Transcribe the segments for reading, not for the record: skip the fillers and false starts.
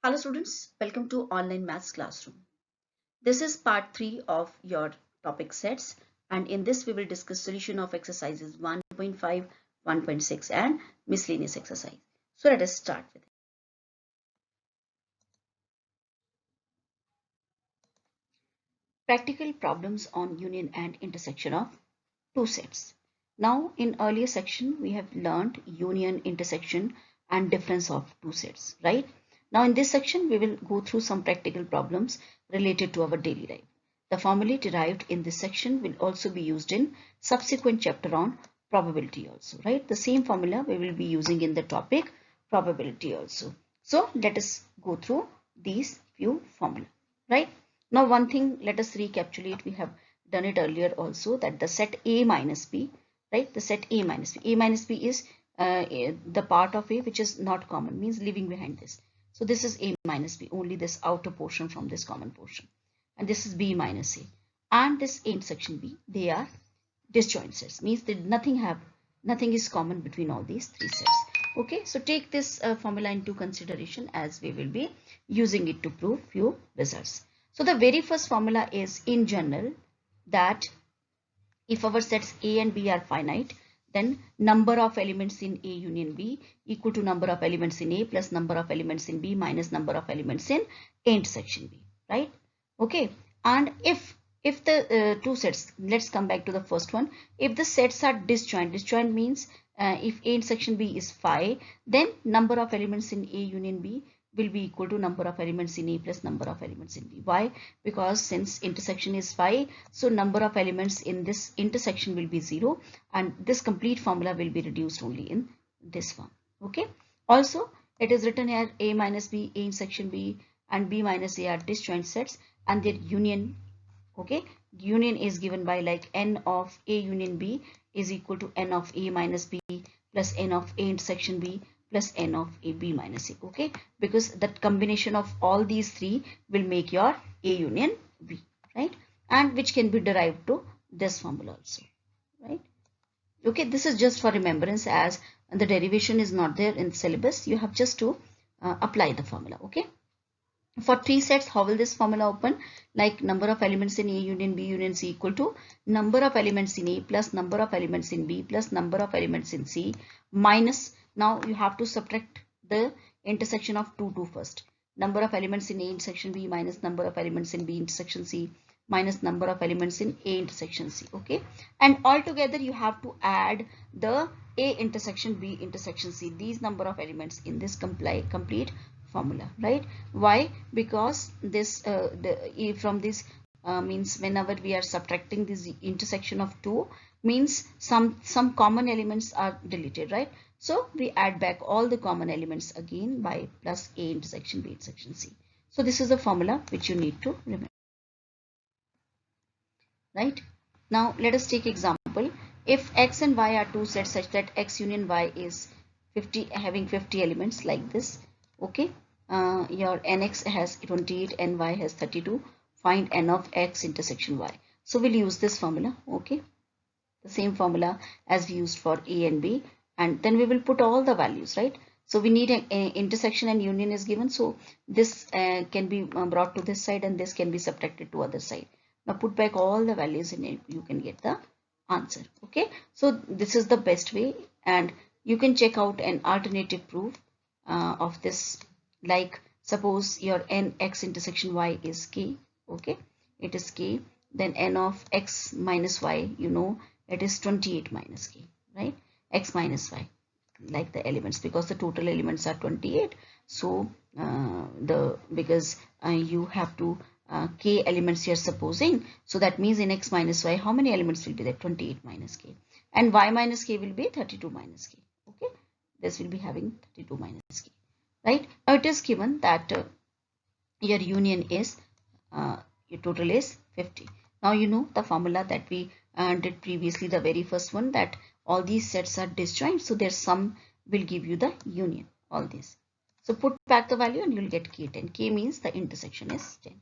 Hello students, welcome to online maths classroom. This is part 3 of your topic sets, and in this we will discuss solution of exercises 1.5, 1.6 and miscellaneous exercise. So let us start with it. Practical problems on union and intersection of two sets. Now in earlier section we have learned union, intersection and difference of two sets, right? Now in this section we will go through some practical problems related to our daily life. The formulae derived in this section will also be used in subsequent chapter on probability also, right? The same formula we will be using in the topic probability also. So let us go through these few formula, right? Now one thing, let us recapitulate. We have done it earlier also, that the set A minus B, right? The set A minus B. A minus B is the part of A which is not common, means leaving behind this. So this is A minus B, only this outer portion from this common portion. And this is B minus A. And this A intersection B, they are disjoint sets, means that nothing is common between all these three sets. Okay, so take this formula into consideration as we will be using it to prove few results. So the very first formula is in general that if our sets A and B are finite, then number of elements in A union B equal to number of elements in A plus number of elements in B minus number of elements in A intersection B, right? Okay, and if the two sets, let's come back to the first one. If the sets are disjoint means if A intersection B is phi, then number of elements in A union B will be equal to number of elements in A plus number of elements in B. Why? Because since intersection is phi, so number of elements in this intersection will be 0, and this complete formula will be reduced only in this form. Okay. Also, it is written here A minus B, A intersection B and B minus A are disjoint sets, and their union, okay, union is given by like n of A union B is equal to n of A minus B plus n of A intersection B plus n of A B minus A. Okay, because that combination of all these three will make your A union B, right? And which can be derived to this formula also, right? Okay, this is just for remembrance, as the derivation is not there in syllabus. You have just to apply the formula. Okay, for three sets, how will this formula open? Like number of elements in A union B union C equal to number of elements in A plus number of elements in B plus number of elements in C minus, now you have to subtract the intersection of 2 first. Number of elements in A intersection B minus number of elements in B intersection C minus number of elements in A intersection C. Okay, and altogether you have to add the A intersection B intersection C, these number of elements in this complete formula, right? Why? Because this from this means whenever we are subtracting this intersection of 2 means some common elements are deleted, right? So we add back all the common elements again by plus A intersection B intersection C. So this is the formula which you need to remember, right? Now let us take example. If X and Y are two sets such that X union Y is 50, having 50 elements like this. Okay, your nx has 28 and y has 32. Find n of x intersection y. So we'll use this formula. Okay, the same formula as we used for A and B, and then we will put all the values, right? So we need an intersection and union is given, so this can be brought to this side and this can be subtracted to other side. Now put back all the values in it, you can get the answer. Okay, so this is the best way, and you can check out an alternative proof of this. Like suppose your n x intersection y is k. Okay, it is k, then n of x minus y, you know, it is 28 minus k, right? X minus y, like the elements, because the total elements are 28. So because you have to k elements you're supposing, so that means in x minus y how many elements will be there? 28 minus k, and y minus k will be 32 minus k. Okay, this will be having 32 minus k, right? Now it is given that your union is your total is 50. Now you know the formula that we did previously, the very first one, that all these sets are disjoint, so their sum will give you the union, all this. So put back the value and you'll get k10. K means the intersection is 10.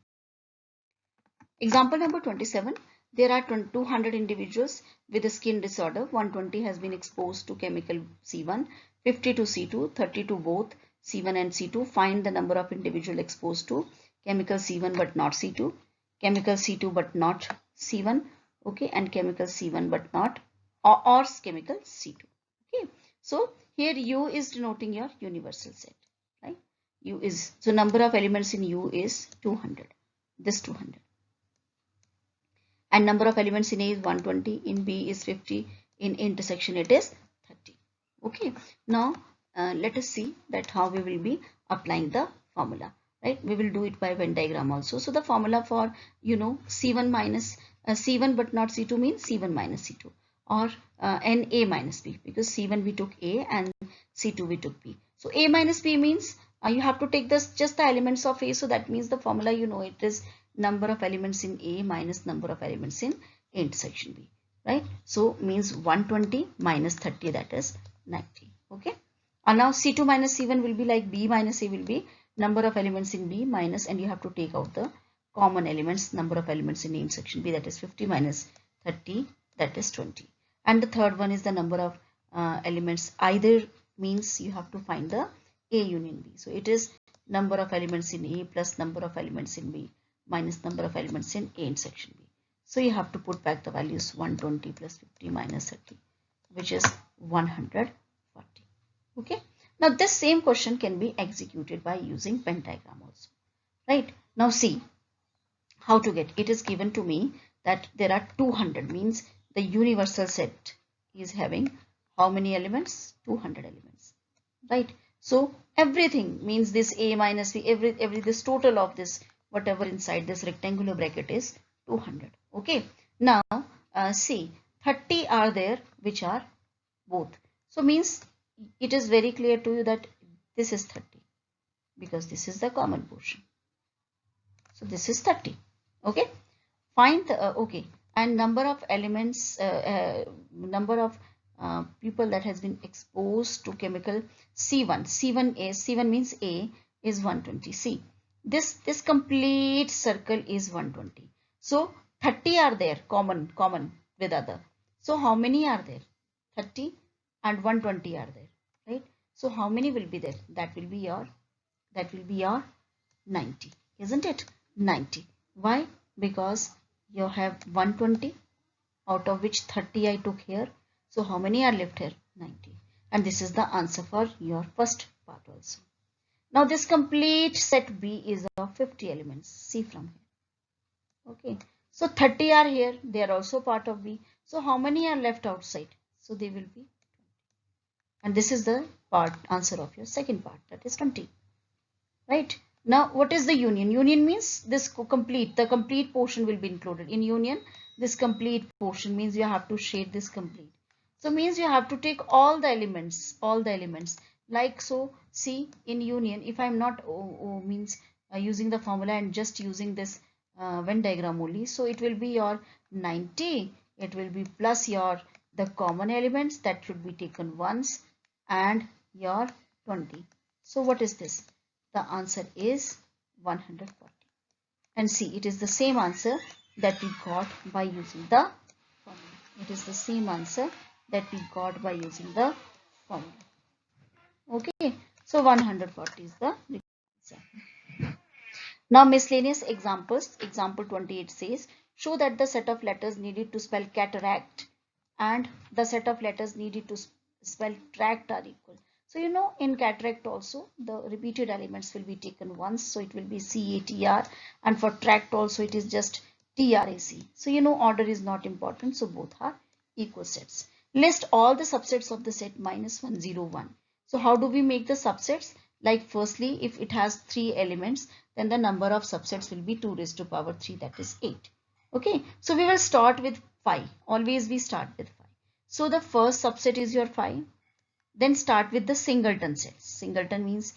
Example number 27. There are 200 individuals with a skin disorder. 120 has been exposed to chemical C1, 50 to C2, 30 to both, C1 and C2. Find the number of individual exposed to chemical C1 but not C2, chemical C2 but not C1, okay, and chemical C1 but not or chemical C2. Okay, so here U is denoting your universal set, right? U is, so number of elements in U is 200, this 200. And number of elements in A is 120, in B is 50, in intersection it is 30. Okay, now let us see that how we will be applying the formula, right? We will do it by Venn diagram also. So the formula for, you know, C1 minus C1 but not C2 means C1 minus C2, or NA minus B, because C1 we took A and C2 we took B. So A minus B means you have to take this just the elements of A. So that means the formula, you know, it is number of elements in A minus number of elements in intersection B, right? So means 120 minus 30, that is 90. Okay, and now C2 minus C1 will be like B minus A will be number of elements in B minus, and you have to take out the common elements, number of elements in intersection B, that is 50 minus 30, that is 20. And the third one is the number of elements either, means you have to find the A union B. So it is number of elements in A plus number of elements in B minus number of elements in A intersection B. So you have to put back the values 120 plus 50 minus 30, which is 140. Okay. Now this same question can be executed by using Venn diagram also, right? Now see how to get. It is given to me that there are 200, means the universal set is having how many elements? 200 elements, right? So everything means this A minus B, every this total of this, whatever inside this rectangular bracket is 200. Okay, now see 30 are there which are both. So means it is very clear to you that this is 30 because this is the common portion. So this is 30. Okay, find the okay, and number of elements, number of people that has been exposed to chemical C1. C1 means A is 120. See, this complete circle is 120. So 30 are there, common with other. So how many are there? 30 and 120 are there, right? So how many will be there? That will be your 90, isn't it? 90. Why? Because you have 120, out of which 30 I took here. So how many are left here? 90. And this is the answer for your first part also. Now this complete set B is of 50 elements. See from here. Okay. So 30 are here. They are also part of B. So how many are left outside? So they will be 20. And this is the part answer of your second part, that is 20. Right. Now what is the union? Union means this the complete portion will be included. In union, this complete portion means you have to shade this complete. So means you have to take all the elements, like so. See, in union, if I'm not using the formula and just using this Venn diagram only, so it will be your 90, it will be plus your the common elements that should be taken once, and your 20. So what is this? The answer is 140. And see, it is the same answer that we got by using the formula. It is the same answer that we got by using the formula. Okay, so 140 is the answer. Now miscellaneous examples. Example 28 says, show that the set of letters needed to spell cataract and the set of letters needed to spell tract are equal. So you know, in cataract also the repeated elements will be taken once, so it will be CATR, and for tract also it is just TRAC. So you know, order is not important, so both are equal sets. List all the subsets of the set -1, 0, 1. So how do we make the subsets? Like firstly, if it has 3 elements, then the number of subsets will be 2 raised to power 3, that is 8. Okay, so we will start with 5. Always we start with 5. So the first subset is your 5. Then start with the singleton sets. Singleton means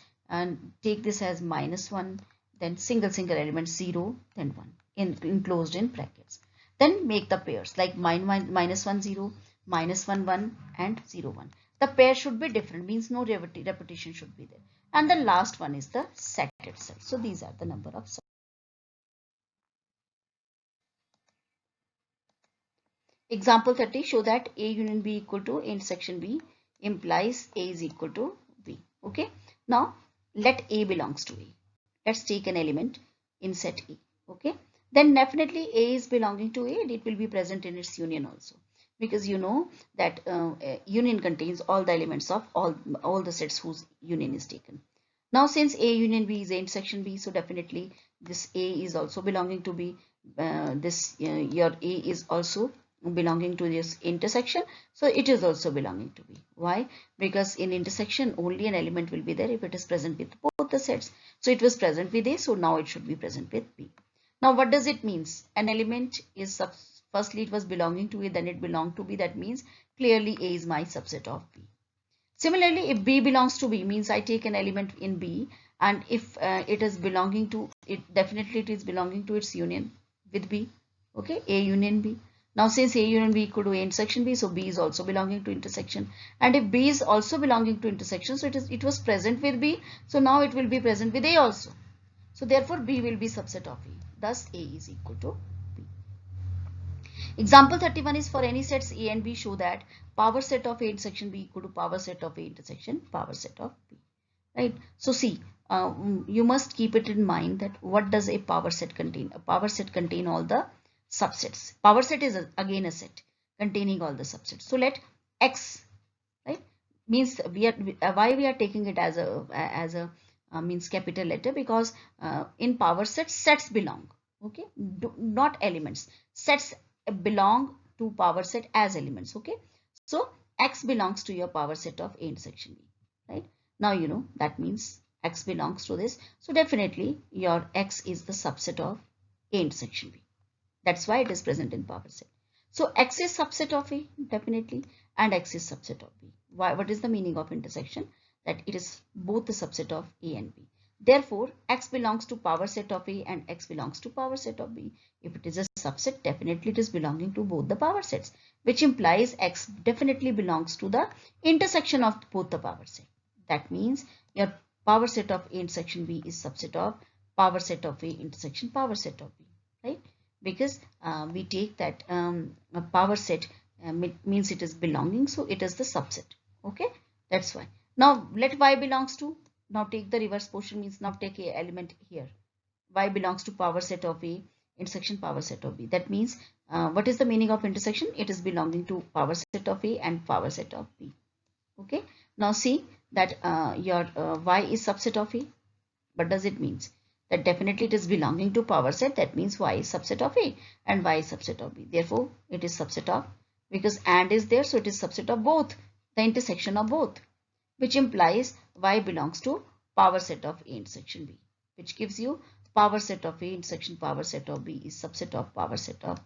take this as -1, then single element 0, then 1 enclosed in brackets. Then make the pairs like -1 0, -1 1 and 0 1. The pair should be different, means no repetition should be there. And the last one is the set itself. So these are the number of sets. Example 30, show that A union B equal to intersection B implies A is equal to B. Okay. Now let A belongs to A. Let's take an element in set A. Okay, then definitely A is belonging to A and it will be present in its union also, because you know that union contains all the elements of all the sets whose union is taken. Now since A union B is A intersection B, so definitely this A is also belonging to B. Your A is also belonging to this intersection, so it is also belonging to B. Why? Because in intersection only an element will be there if it is present with both the sets. So it was present with A, so now it should be present with B. Now what does it mean? An element is firstly it was belonging to A, then it belonged to B. That means clearly A is my subset of B. Similarly, if B belongs to B, means I take an element in B, and if it is belonging to it, definitely it is belonging to its union with B. Okay, A union B. Now since A union B equal to A intersection B, so B is also belonging to intersection. And if B is also belonging to intersection, so it was present with B, so now it will be present with A also. So therefore B will be subset of A. Thus A is equal to B. Example 31 is for any sets A and B, show that power set of A intersection B equal to power set of A intersection power set of B. Right? So see, you must keep it in mind that what does a power set contain? A power set contain all the subsets. Power set is again a set containing all the subsets. So let X, right, means we are why we are taking it as a means capital letter, because in power sets belong. Okay, not elements. Sets belong to power set as elements. Okay, so X belongs to your power set of A intersection B. Right, now you know that means X belongs to this, so definitely your X is the subset of A intersection B. That's why it is present in power set. So X is subset of A, definitely, and X is subset of B. Why? What is the meaning of intersection? That it is both the subset of A and B. Therefore, X belongs to power set of A and X belongs to power set of B. If it is a subset, definitely it is belonging to both the power sets, which implies X definitely belongs to the intersection of both the power set. That means your power set of A intersection B is subset of power set of A intersection power set of B, right? Because we take that a power set means it is belonging, so it is the subset. Okay, that's why. Now let Y belongs to, now take the reverse portion, means now take a element here. Y belongs to power set of A intersection power set of B. That means what is the meaning of intersection? It is belonging to power set of A and power set of B. Okay, now see that your Y is subset of A. What does it mean? That definitely it is belonging to power set. That means Y is subset of A and Y is subset of B. Therefore, it is subset of, because and is there, so it is subset of both, the intersection of both, which implies Y belongs to power set of A intersection B, which gives you power set of A intersection power set of B is subset of power set of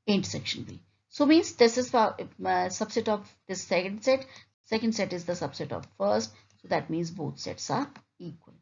A intersection B. So means this is subset of this second set. Second set is the subset of first. So that means both sets are equal.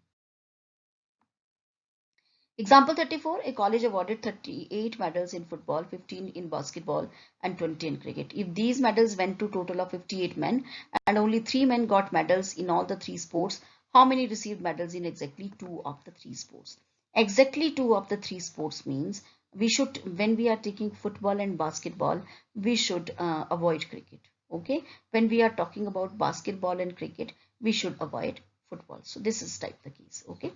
Example 34, a college awarded 38 medals in football, 15 in basketball and 20 in cricket. If these medals went to total of 58 men and only 3 men got medals in all the 3 sports, how many received medals in exactly 2 of the 3 sports? Exactly 2 of the 3 sports means we should, when we are taking football and basketball, we should avoid cricket. Okay, when we are talking about basketball and cricket, we should avoid football. So this is type the case. Okay,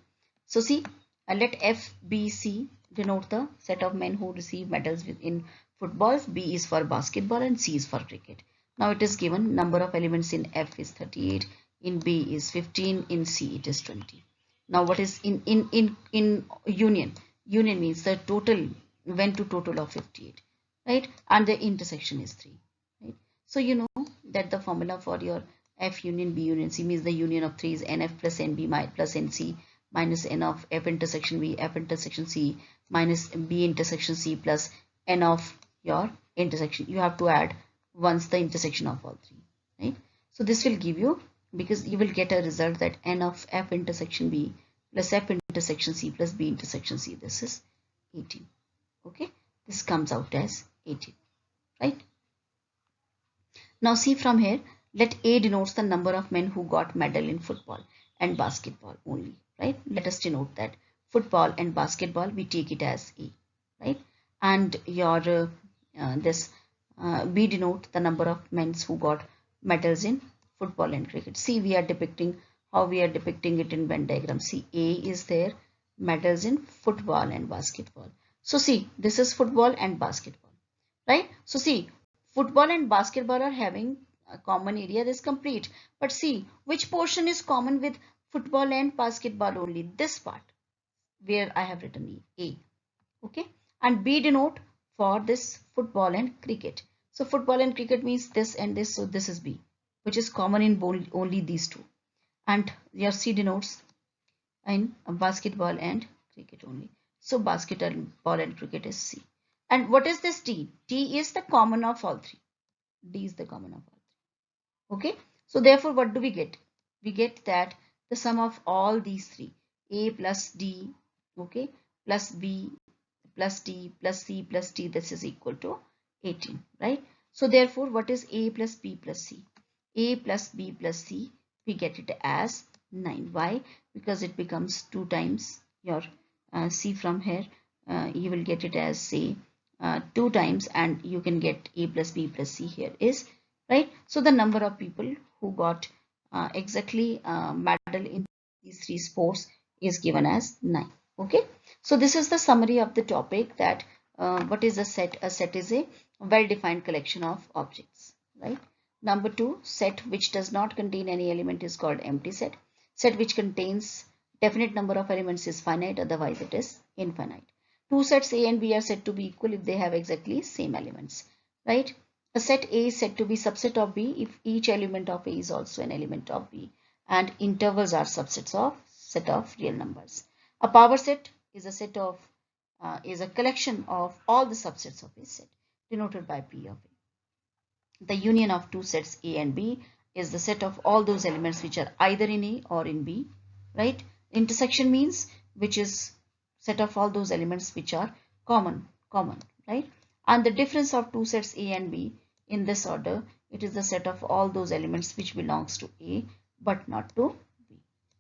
so see, let F, B, C denote the set of men who receive medals in football. B is for basketball and C is for cricket. Now it is given number of elements in F is 38, in B is 15, in C it is 20. Now what is in union? Union means the total went to total of 58, right? And the intersection is 3, right? So you know that the formula for your F union B union C means the union of 3 is NF plus NB plus NC minus N of F intersection B, F intersection C minus B intersection C plus N of your intersection. You have to add once the intersection of all 3, right? So this will give you, because you will get a result that N of F intersection B plus F intersection C plus B intersection C. This is 18. Okay, this comes out as 18, right? Now see from here, let A denotes the number of men who got medal in football and basketball only, right? Let us denote that football and basketball, we take it as A, right? And your B denote the number of men who got medals in football and cricket. See, we are depicting how we are depicting it in Venn diagram. See, A is there, medals in football and basketball. So see, this is football and basketball, right? So see, football and basketball are having a common area, this complete. But see, which portion is common with football and basketball? Only this part where I have written A. Okay, and B denote for this football and cricket. So football and cricket means this and this, so this is B, which is common in only these two. And your C denotes in basketball and cricket only. So basketball and cricket is C. And what is this D? D is the common of all three. D is the common of all three. Okay, so therefore what do we get? We get that the sum of all these three, A plus D, okay, plus B plus D plus C plus D, this is equal to 18, right? So therefore what is A plus B plus C? A plus B plus C, we get it as 9. Why? Because it becomes 2 times your C from here. You will get it as, say, 2 times, and you can get A plus B plus C here is, right? So the number of people who got exactly medal in these 3 sports is given as 9. Okay, so this is the summary of the topic, that what is a set? A set is a well-defined collection of objects, right? Number 2, set which does not contain any element is called empty set. Set which contains definite number of elements is finite, otherwise it is infinite. Two sets A and B are said to be equal if they have exactly same elements, right? A set A is said to be subset of B if each element of A is also an element of B, and intervals are subsets of set of real numbers. A power set is a set of is a collection of all the subsets of a set, denoted by P of A. The union of two sets A and B is the set of all those elements which are either in A or in B, right? Intersection means which is set of all those elements which are common, right? And the difference of two sets A and B in this order, it is the set of all those elements which belongs to A but not to B.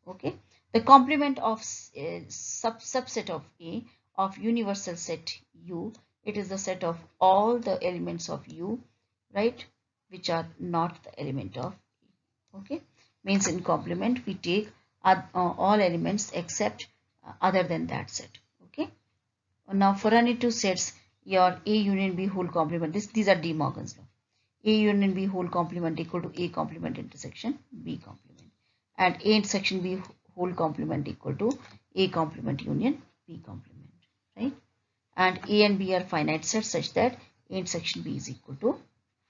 Okay, the complement of subset of A of universal set U, it is the set of all the elements of U, right, which are not the element of A. Okay, means in complement we take all elements except other than that set. Okay, now for any two sets, your A union B whole complement, these are De Morgan's law. A union B whole complement equal to A complement intersection B complement, and A intersection B whole complement equal to A complement union B complement, right? And A and B are finite sets such that A intersection B is equal to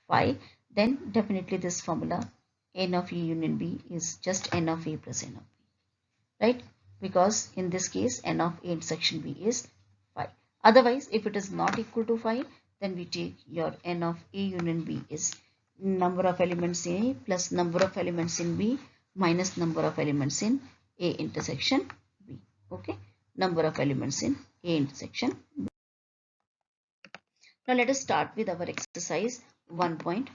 5. Then definitely this formula N of A union B is just N of A plus N of B, right? Because in this case N of A intersection B is 5. Otherwise, if it is not equal to 5, then we take your N of A union B is number of elements in A plus number of elements in B minus number of elements in A intersection B. Okay, number of elements in A intersection B. Now let us start with our exercise 1.5.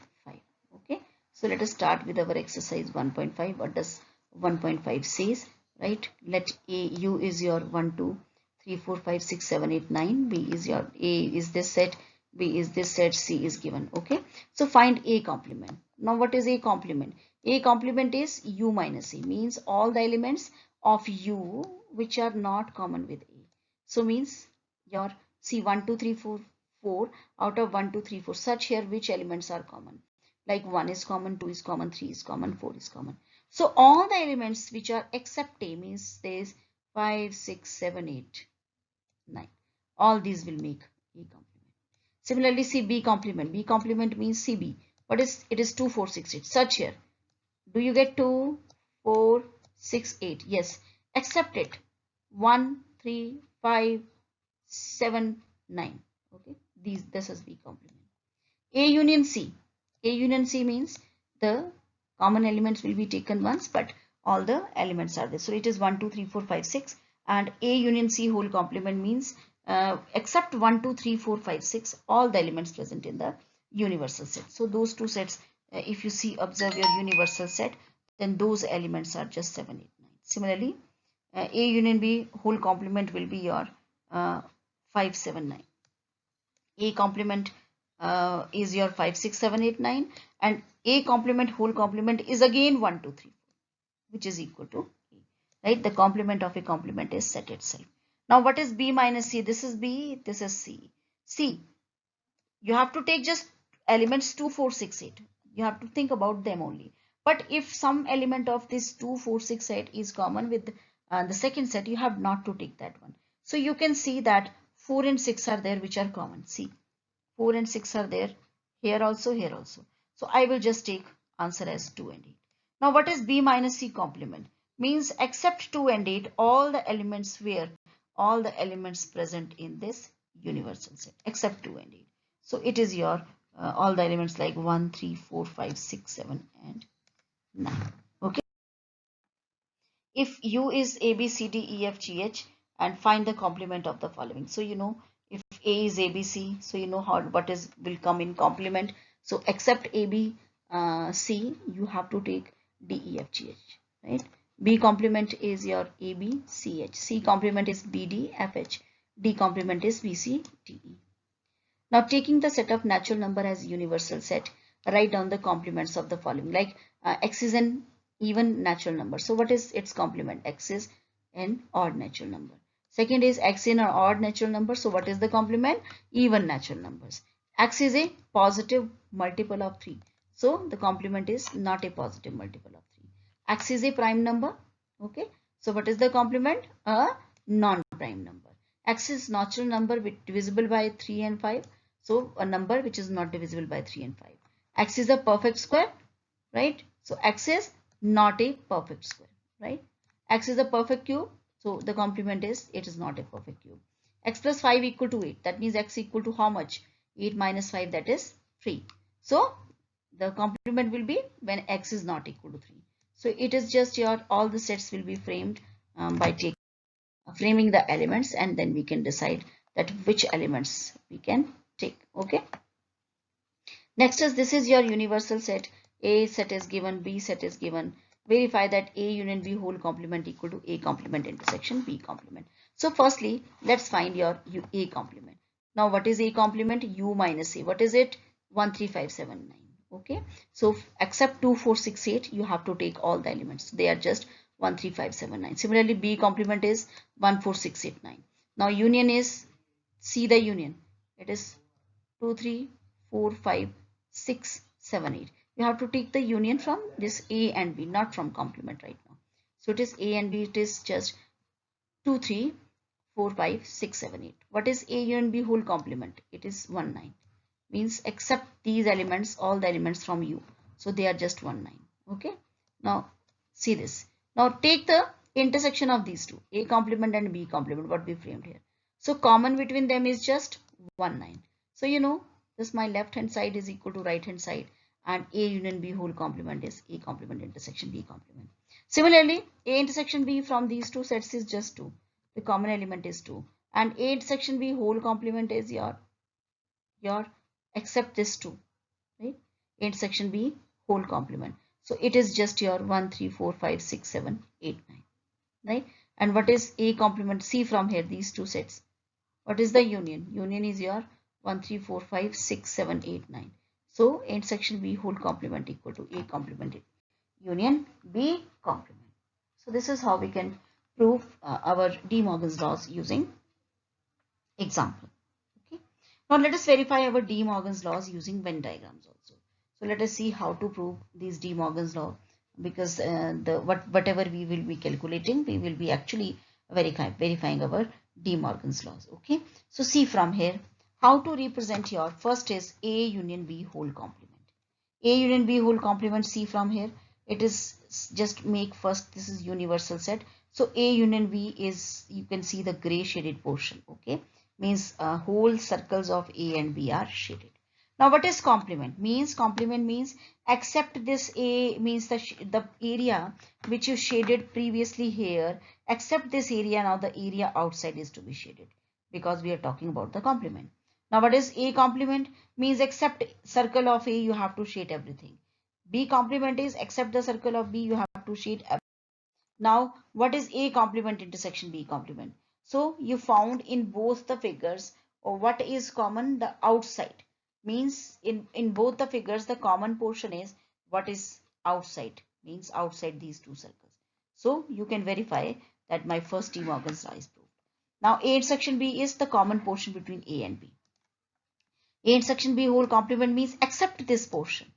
Okay, so let us start with our exercise 1.5. What does 1.5 says? Right, let U is your 1, 2, 3, 4, 5, 6, 7, 8, 9. B is your A is this set, B is this set, C is given. Okay, so find A complement. Now what is A complement? A complement is U minus A, means all the elements of U which are not common with A. So means your C 1, 2, 3, 4, 4 out of 1, 2, 3, 4. Such here which elements are common? Like 1 is common, 2 is common, 3 is common, 4 is common. So all the elements which are except A, means there is 5, 6, 7, 8, 9. All these will make A complement. Similarly, see B complement. B complement means CB. What is it? Is 2, 4, 6, 8. Such here. Do you get 2, 4, 6, 8? Yes. Except it. 1, 3, 5, 7, 9. Okay. This is B complement. A union C. A union C means the common elements will be taken once, but all the elements are there. So it is 1, 2, 3, 4, 5, 6. And A union C whole complement means except 1, 2, 3, 4, 5, 6, all the elements present in the universal set. So those two sets, if you see, observe your universal set, then those elements are just 7, 8, 9. Similarly, A union B whole complement will be your 5, 7, 9. A complement is your 5, 6, 7, 8, 9, and A complement whole complement is again 1, 2, 3, 4. which is equal to A, right? The complement of a complement is set itself. Now what is B minus C? This is B, this is C. C, you have to take just elements 2, 4, 6, 8. You have to think about them only. But if some element of this 2, 4, 6, 8 is common with the second set, you have not to take that one. So you can see that 4 and 6 are there, which are common. See, 4 and 6 are there here also, here also. So I will just take answer as 2 and 8. Now what is B minus C complement? Means except 2 and 8, all the elements where all the elements present in this universal set except 2 and 8. So it is your all the elements like 1, 3, 4, 5, 6, 7 and 9. Okay. If U is A, B, C, D, E, F, G, H and find the complement of the following. So you know if A is A, B, C, so you know how what is will come in complement. So except A, B, C, you have to take D, E, F, G, H, right? B complement is your A, B, C, H. C complement is B, D, F, H. D complement is B, C, D, E. Now taking the set of natural number as universal set, write down the complements of the following. Like x is an even natural number. So what is its complement? X is an odd natural number. Second is x in an odd natural number. So what is the complement? Even natural numbers. X is a positive multiple of 3. So the complement is not a positive multiple of 3. X is a prime number. Okay. So what is the complement? A non-prime number. X is natural number divisible by 3 and 5. So a number which is not divisible by 3 and 5. X is a perfect square, right? So X is not a perfect square, right? X is a perfect cube. So the complement is it is not a perfect cube. X plus 5 equal to 8. That means X equal to how much? 8 minus 5, that is 3. So the complement will be when X is not equal to 3. So it is just your all the sets will be framed by framing the elements, and then we can decide that which elements we can take. Okay. Next is this is your universal set. A set is given, B set is given. Verify that A union B whole complement equal to A complement intersection B complement. So firstly, let's find your A complement. Now what is A complement? U minus A. What is it? 1, 3, 5, 7, 9. Okay. So except 2, 4, 6, 8, you have to take all the elements. They are just 1, 3, 5, 7, 9. Similarly, B complement is 1, 4, 6, 8, 9. Now union is, see the union. It is 2, 3, 4, 5, 6, 7, 8. You have to take the union from this A and B, not from complement right now. So it is A and B, it is just 2, 3, 4, 5, 6, 7, 8. What is A union B whole complement? It is 1, 9. Means except these elements, all the elements from U. So they are just 1, 9. Okay. Now see this. Now take the intersection of these two, A complement and B complement, what we framed here. So common between them is just 1, 9. So you know this, my left hand side is equal to right hand side, and A union B whole complement is A complement intersection B complement. Similarly, A intersection B from these two sets is just 2. The common element is 2, and A intersection B whole complement is your except this 2, right? Intersection B whole complement. So it is just your 1, 3, 4, 5, 6, 7, 8, 9, right? And what is A complement? See from here these two sets. What is the union? Union is your 1, 3, 4, 5, 6, 7, 8, 9. So intersection B whole complement equal to A complement union B complement. So this is how we can prove our De Morgan's laws using example. Okay. Now let us verify our De Morgan's laws using Venn diagrams also. So let us see how to prove these De Morgan's law, because whatever we will be calculating, we will be actually verifying our De Morgan's laws. Okay. So see from here how to represent your first is A union B whole complement. A union B whole complement, see from here it is just make first, this is universal set. So A union B is, you can see the gray shaded portion. Okay. Means whole circles of A and B are shaded. Now what is complement? Complement means except this A, means the area which you shaded previously here, except this area, now the area outside is to be shaded, because we are talking about the complement. Now what is A complement? Means except circle of A you have to shade everything. B complement is except the circle of B you have to shade everything. Now what is A complement intersection B complement? So you found in both the figures, or what is common, the outside. Means in both the figures the common portion is what is outside, means outside these two circles. So you can verify that my first De Morgan's law is proved. Now A intersection B is the common portion between A and B. A intersection B whole complement means except this portion.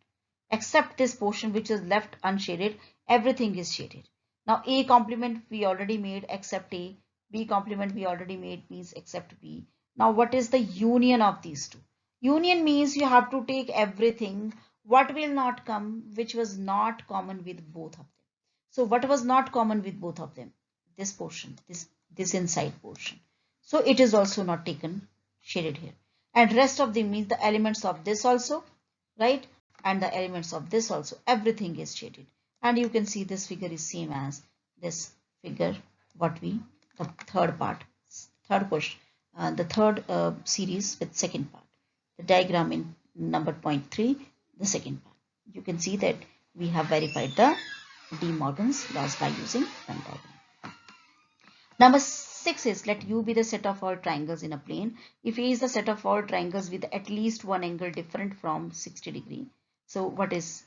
Except this portion which is left unshaded, everything is shaded. Now A complement we already made except A, B complement we already made means except B. Now what is the union of these two? Union means you have to take everything, what will not come, which was not common with both of them. So what was not common with both of them? This portion, this inside portion. So it is also not taken shaded here. And rest of them means the elements of this also, right? And the elements of this also, everything is shaded. And you can see this figure is same as this figure, the third part, third question, the third series with second part. The diagram in number 0.3, the second part. You can see that we have verified the De Morgan's laws by using Venn diagram. Number 6 is let U be the set of all triangles in a plane. If A is the set of all triangles with at least one angle different from 60 degree. So what is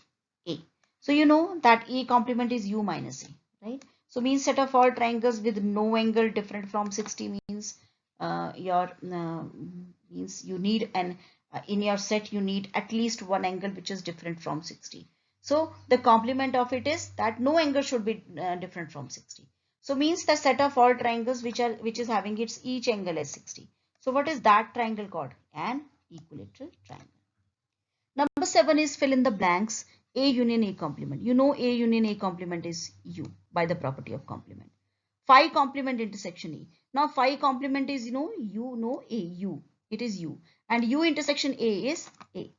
A? So you know that A complement is U minus A, right? So means set of all triangles with no angle different from 60 means means you need an in your set you need at least one angle which is different from 60. So the complement of it is that no angle should be different from 60. So means the set of all triangles which is having its each angle as 60. So what is that triangle called? An equilateral triangle. Number 7 is fill in the blanks. A union A complement. You know A union A complement is U by the property of complement. Phi complement intersection E. Now phi complement is A U. It is U. And U intersection A is A.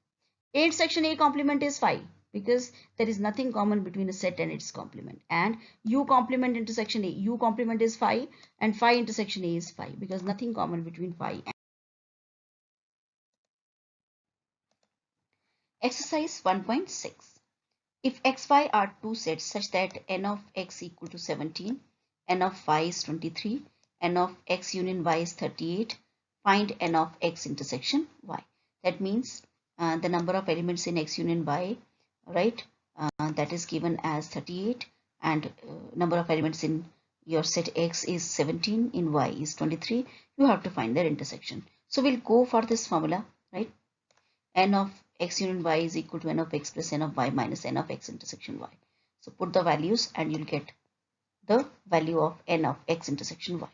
A intersection A complement is phi because there is nothing common between a set and its complement. And U complement intersection A. U complement is phi and phi intersection A is phi because nothing common between phi and exercise 1.6. If xy are two sets such that n of x equal to 17, n of y is 23, n of x union y is 38, find n of x intersection y. That means the number of elements in x union y, right, that is given as 38, and number of elements in your set x is 17, in y is 23. You have to find their intersection. So we'll go for this formula, right? N of x union y is equal to n of x plus n of y minus n of x intersection y. So put the values and you'll get the value of n of x intersection y.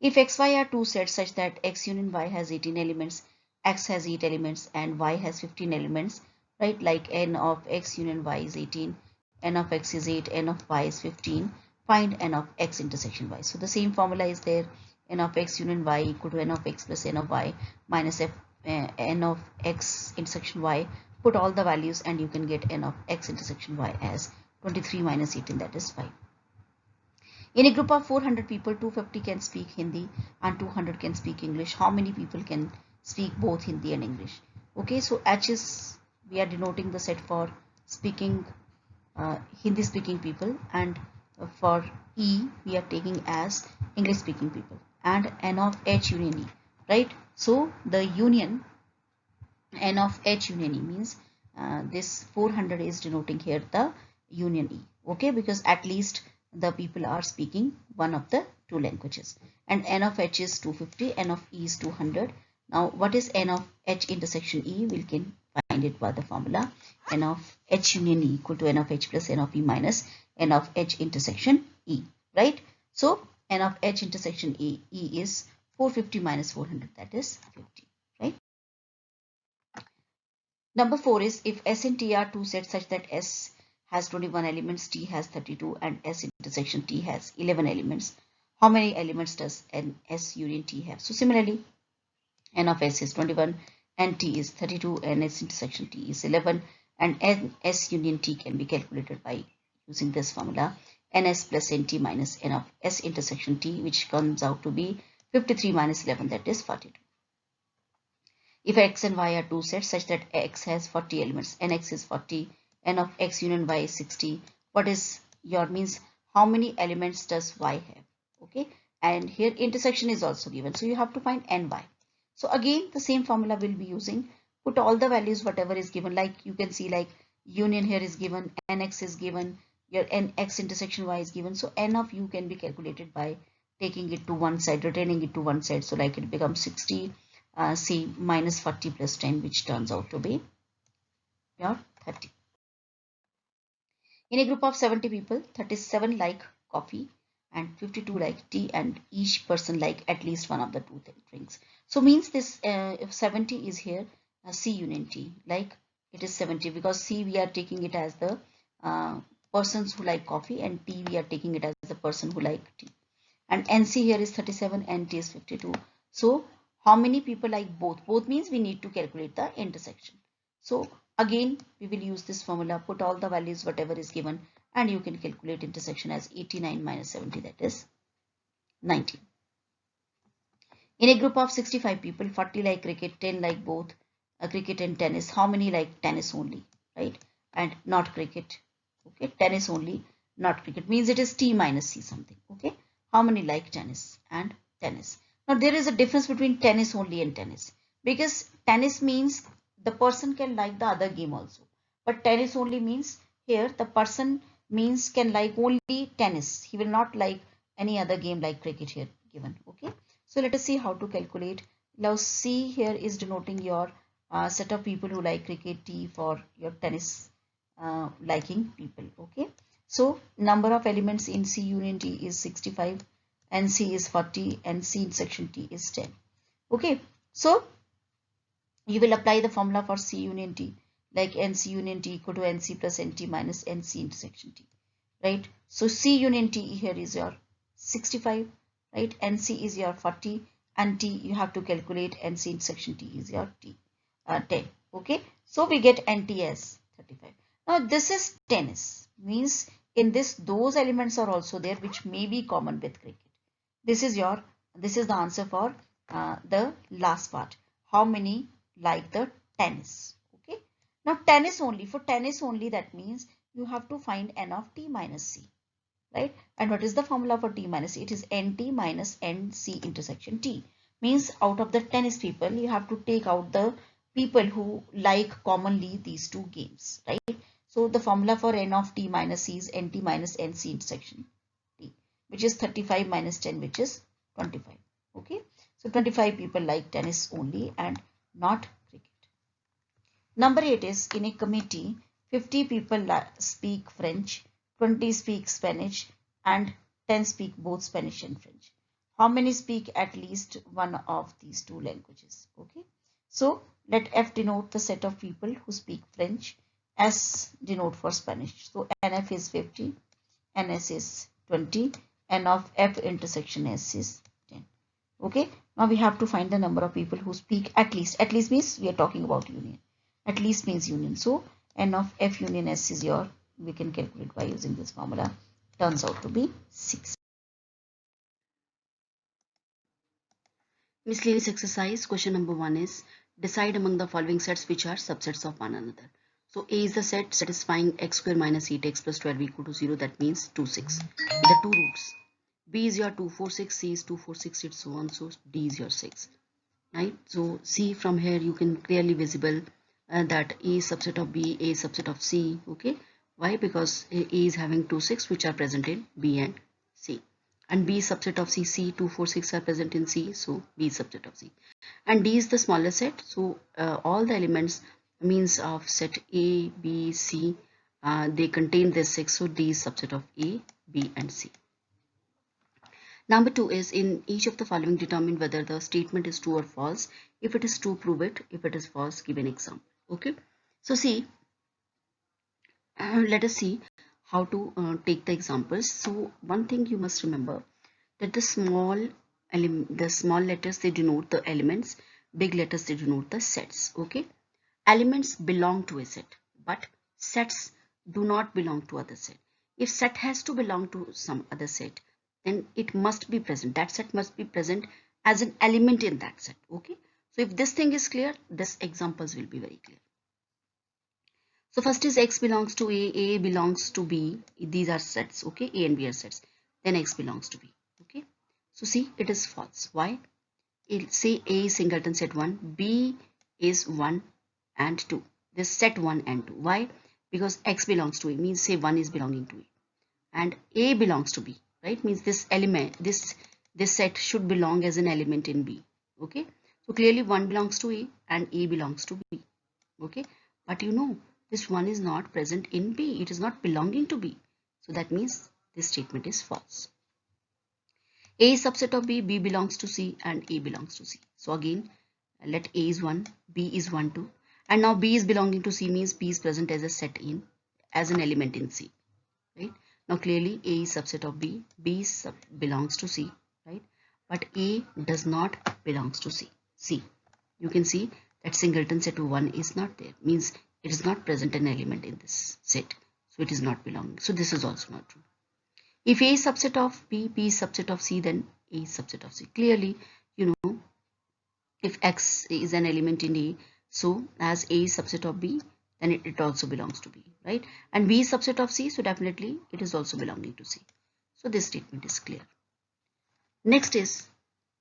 If xy are two sets such that x union y has 18 elements, x has 8 elements and y has 15 elements, right? Like n of x union y is 18, n of x is 8, n of y is 15. Find n of x intersection y. So the same formula is there. N of x union y equal to n of x plus n of y minus n of x intersection y. Put all the values and you can get n of x intersection y as 23 minus 18, that is 5. In a group of 400 people, 250 can speak Hindi and 200 can speak English. How many people can speak both Hindi and English? Okay, so H is, we are denoting the set for speaking Hindi speaking people, and for E we are taking as English speaking people, and N of H union E, right? So the union N of H union E means this 400 is denoting here the union E, okay, because at least the people are speaking one of the two languages. And N of H is 250, N of E is 200. Now what is N of H intersection E? We can find it by the formula N of H union E equal to N of H plus N of E minus N of H intersection E, right? So N of H intersection E is 450 minus 400, that is 50, right? Number 4 is if S and T are two sets such that S has 21 elements, T has 32, and S intersection T has 11 elements. How many elements does an S union T have? So similarly, N of S is 21, and T is 32, and S intersection T is 11, and N S union T can be calculated by using this formula, NS plus NT minus N of S intersection T, which comes out to be 53 minus 11, that is 42. If x and y are two sets such that x has 40 elements, nx is 40, n of x union y is 60, what is your means how many elements does y have? Okay, and here intersection is also given, so you have to find ny. So again the same formula we'll be using. Put all the values whatever is given, like you can see, like union here is given, nx is given, your n x intersection y is given. So n of u can be calculated by taking it to one side, retaining it to one side. So like it becomes 60 c minus 40 plus 10, which turns out to be your 30. In a group of 70 people, 37 like coffee and 52 like tea, and each person like at least one of the two drinks. So means this, if 70 is here, C union T, like it is 70, because C we are taking it as the persons who like coffee, and T we are taking it as the person who like tea. And NC here is 37 and T is 52. So how many people like both? Both means we need to calculate the intersection. So again, we will use this formula, put all the values whatever is given, and you can calculate intersection as 89 minus 70, that is 19. In a group of 65 people, 40 like cricket, 10 like both cricket and tennis. How many like tennis only, right? And not cricket. Okay, tennis only, not cricket, means it is T minus C something. Okay, how many like tennis and tennis? Now there is a difference between tennis only and tennis, because tennis means the person can like the other game also, but tennis only means here the person means can like only tennis, he will not like any other game like cricket here given. Okay, so let us see how to calculate. Now C here is denoting your set of people who like cricket, T for your tennis liking people. Okay, so number of elements in C union T is 65, and C is 40, and C intersection T is 10. Okay, so you will apply the formula for C union T, like NC union T equal to NC plus NT minus NC intersection T, right? So C union T here is your 65, right? NC is your 40, and T you have to calculate, NC intersection T is your 10. Okay, so we get NT as 35. Now this is tennis, means in this those elements are also there which may be common with cricket. This is the answer for the last part. How many like the tennis? Okay, now tennis only, for tennis only, that means you have to find n of T minus C, right? And what is the formula for T minus C? It is NT minus NC intersection T. Means out of the tennis people, you have to take out the people who like commonly these two games, right? So the formula for n of T minus C is NT minus NC intersection T, which is 35 minus 10, which is 25. Okay, so 25 people like tennis only and not cricket. Number 8 is, in a committee, 50 people speak French, 20 speak Spanish, and 10 speak both Spanish and French. How many speak at least one of these two languages? Okay, so let F denote the set of people who speak French, S denote for Spanish. So NF is 50, NS is 20, N of F intersection S is 10. Okay, now we have to find the number of people who speak at least. At least means we are talking about union. At least means union. So N of F union S is your, we can calculate by using this formula, turns out to be 6. Miscellaneous exercise question number 1 is, decide among the following sets which are subsets of one another. So A is the set satisfying x square minus 8x plus 12 equal to 0, that means 2, 6, with the two roots. B is your 2, 4, 6, C is 2, 4, 6, it's so on, so D is your 6. Right, so C from here you can clearly visible that A is subset of B, A is subset of C. Okay, why? Because A is having 2, 6 which are present in B and C, and B is subset of C. C 2, 4, 6 are present in C, so B is subset of C, and D is the smaller set. So all the elements means of set A, B, C, they contain this 6, so D is subset of A, B and C. Number 2 is, in each of the following determine whether the statement is true or false. If it is true, prove it. If it is false, give an example. Okay, so see, let us see how to take the examples. So one thing you must remember, that the small letters, they denote the elements, big letters, they denote the sets. Okay, elements belong to a set, but sets do not belong to other set. If set has to belong to some other set, then it must be present, that set must be present as an element in that set. Okay, so if this thing is clear, this examples will be very clear. So first is x belongs to A belongs to B, these are sets. Okay, A and B are sets, then x belongs to B. Okay, so see, it is false. Why? It'll say A is singleton set 1, B is 1 and 2, this set 1 and 2. Why? Because x belongs to A, means say 1 is belonging to A. and A belongs to B, right? Means this element, this set should belong as an element in B. Okay, so clearly 1 belongs to A and A belongs to B. Okay, but you know this 1 is not present in B, it is not belonging to B, so that means this statement is false. A is subset of B, B belongs to C, and A belongs to C. So again, let A is 1, B is 1 too, and now B is belonging to C means B is present as a set in, as an element in C, right? Now clearly A is subset of B, B belongs to C, right? But A does not belongs to C. See, you can see that singleton set 1 is not there, means it is not present an element in this set, so it is not belonging. So this is also not true. If A is subset of B, B is subset of C, then A is subset of C. Clearly, you know, if X is an element in A, so as A is subset of B, then it also belongs to B, right? And B is subset of C, so definitely it is also belonging to C. So this statement is clear. Next is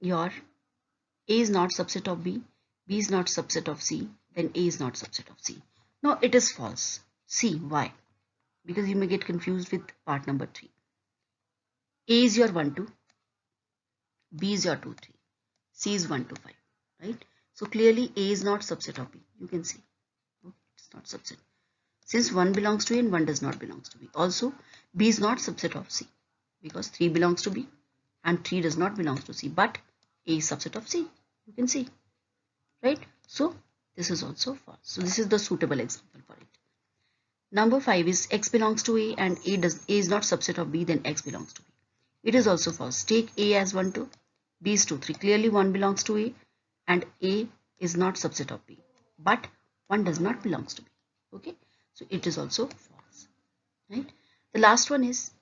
your A is not subset of B, B is not subset of C, then A is not subset of C. No, it is false. See why? Because you may get confused with part number 3. A is your 1, 2, B is your 2, 3, C is 1 to 5, right? So clearly A is not subset of B. You can see, okay, it's not subset. Since 1 belongs to A and 1 does not belong to B. Also, B is not subset of C because 3 belongs to B and 3 does not belong to C. But A is subset of C. You can see, right? So this is also false. So this is the suitable example for it. Number 5 is X belongs to A and A is not subset of B, then X belongs to B. It is also false. Take A as 1, 2, B is 2, 3. Clearly 1 belongs to A and A is not subset of B, but 1 does not belong to B. Okay, so it is also false, right? The last one is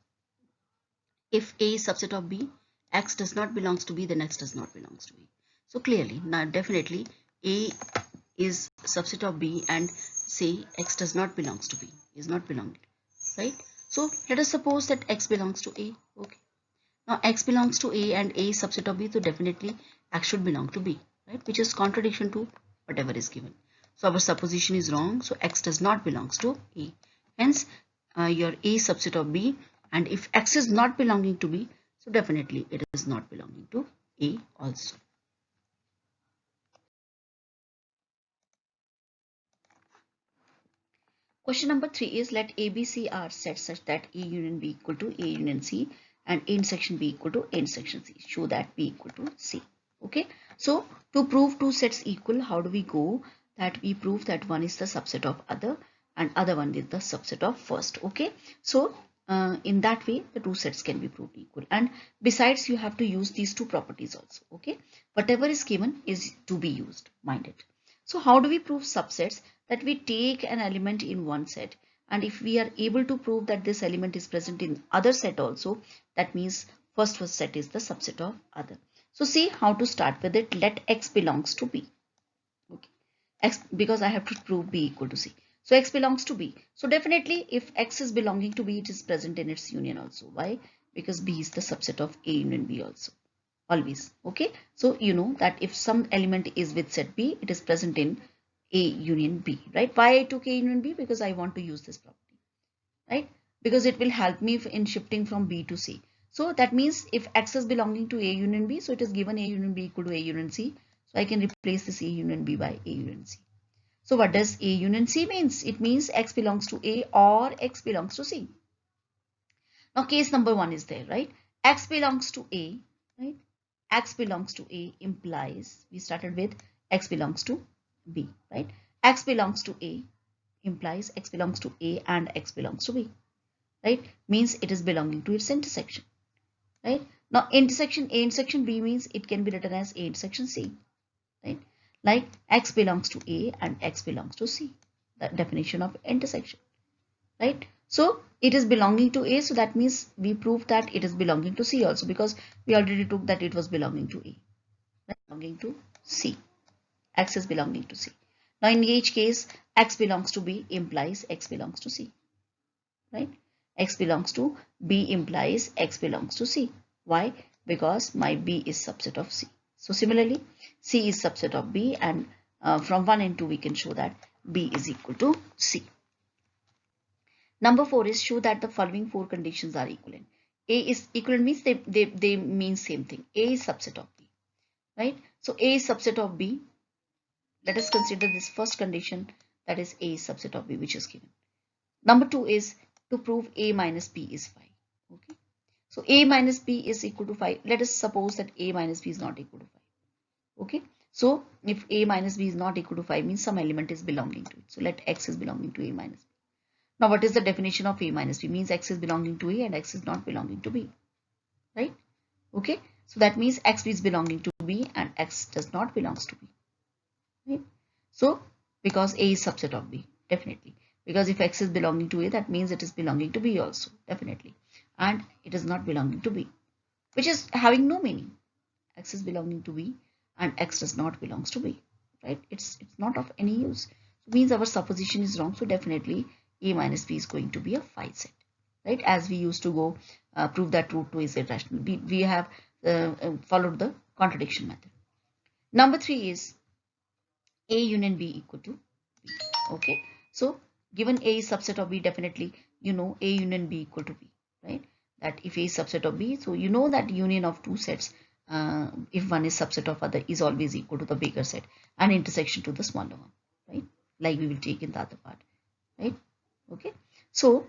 if A is subset of B, X does not belong to B, then X does not belong to B. So clearly, now definitely A is subset of B and say X does not belong to B, is not belonging, right? So let us suppose that X belongs to A. Okay, now X belongs to A and A is subset of B, so definitely X should belong to B, right? Which is contradiction to whatever is given. So our supposition is wrong. So X does not belong to A. Hence, your A is subset of B, and if X is not belonging to B, so definitely it is not belonging to A also. Question number 3 is let A, B, C are sets such that A union B equal to A union C and A intersection B equal to A intersection C. Show that B equal to C. Okay. So to prove two sets equal, how do we go? That we prove that one is the subset of other and other one is the subset of first. Okay. So in that way, the two sets can be proved equal. And besides, you have to use these two properties also. Okay. Whatever is given is to be used. Mind it. So how do we prove subsets? That we take an element in one set, and if we are able to prove that this element is present in other set also, that means first set is the subset of other. So see how to start with it. Let X belongs to B. Okay, X, because I have to prove B equal to C. So X belongs to B. So definitely if X is belonging to B, it is present in its union also. Why? Because B is the subset of A union B also. Always. Okay. So you know that if some element is with set B, it is present in A union B, right? Why I took A union B? Because I want to use this property, right? Because it will help me in shifting from B to C. So that means if X is belonging to A union B, so it is given A union B equal to A union C. So I can replace this A union B by A union C. So what does A union C means? It means X belongs to A or X belongs to C. Now case number 1 is there, right? X belongs to A, right? X belongs to A implies, we started with X belongs to B, right? X belongs to A implies X belongs to A and X belongs to B, right? Means it is belonging to its intersection, right? Now intersection A intersection B means it can be written as A intersection C, right? Like X belongs to A and X belongs to C, the definition of intersection, right? So it is belonging to A, so that means we proved that it is belonging to C also, because we already took that it was belonging to A, right? Belonging to C. X is belonging to C. Now in each case, X belongs to B implies X belongs to C, right? X belongs to B implies X belongs to C. Why? Because my B is subset of C. So similarly, C is subset of B, and from 1 and 2 we can show that B is equal to C. Number 4 is show that the following 4 conditions are equivalent. A is equivalent means they mean same thing. A is subset of B, right? So A is subset of B. Let us consider this first condition, that is A is subset of B, which is given. Number 2 is to prove A minus B is 5. Okay. So A minus B is equal to 5. Let us suppose that A minus B is not equal to 5. Okay. So if A minus B is not equal to 5 means some element is belonging to it. So let X is belonging to A minus B. Now what is the definition of A minus B? Means X is belonging to A and X is not belonging to B. Right? Okay. So that means X is belonging to B and X does not belongs to B. Right? So because A is subset of B, definitely. Because if X is belonging to A, that means it is belonging to B also, definitely. And it is not belonging to B, which is having no meaning. X is belonging to B and X does not belongs to B, right? It's not of any use. So means our supposition is wrong. So definitely A minus B is going to be a phi set, right? As we used to go prove that root 2 is irrational. We have followed the contradiction method. Number 3 is A union B equal to B. Okay. So given A is subset of B, definitely you know A union B equal to B, right? That if A is subset of B, so you know that union of two sets, if one is subset of other, is always equal to the bigger set and intersection to the smaller one, right? Like we will take in the other part, right? Okay. So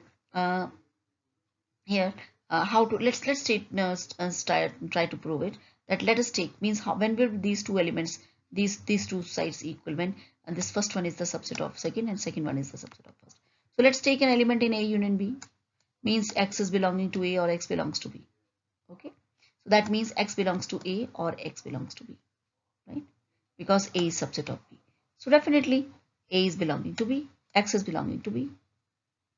here how to let's try to prove it. That let us take means how, when will these two elements, these two sides equal, when and this first one is the subset of second and second one is the subset of first. So let's take an element in A union B, means X is belonging to A or X belongs to B. Okay, so that means X belongs to A or X belongs to B, right? Because A is subset of B, so definitely A is belonging to B, X is belonging to B.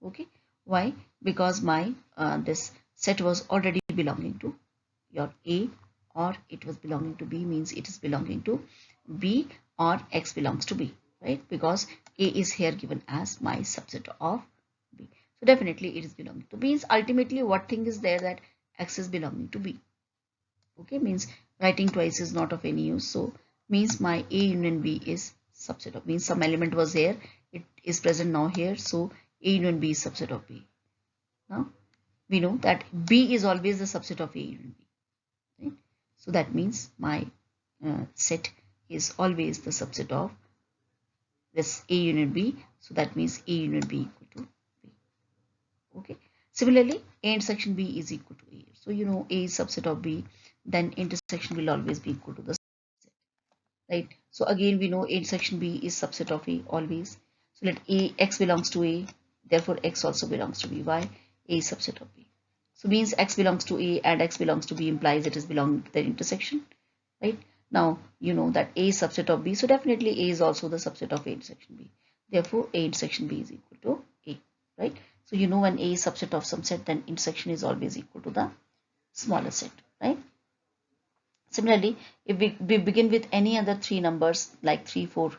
Okay, why? Because my this set was already belonging to your A, or it was belonging to B, means it is belonging to B, or X belongs to B, right? Because A is here given as my subset of B, so definitely it is belonging to B. Means ultimately what thing is there, that X is belonging to B. Okay, means writing twice is not of any use. So means my A union B is subset of, means some element was here, it is present now here, so A union B is subset of B. Now we know that B is always the subset of A union B, right? So that means my set is always the subset of this A union B, so that means A union B equal to B. Okay, similarly A intersection B is equal to A, so you know A is subset of B, then intersection will always be equal to the set, right? So again we know A intersection B is subset of A always. So let A, X belongs to A, therefore X also belongs to B. Why? A is subset of B. So means X belongs to A and X belongs to B implies it is belonging to the intersection, right? Now you know that A is subset of B, so definitely A is also the subset of A intersection B. Therefore A intersection B is equal to A, right? So you know when A is subset of some set, then intersection is always equal to the smaller set, right? Similarly, if we begin with any other three numbers like 3, 4,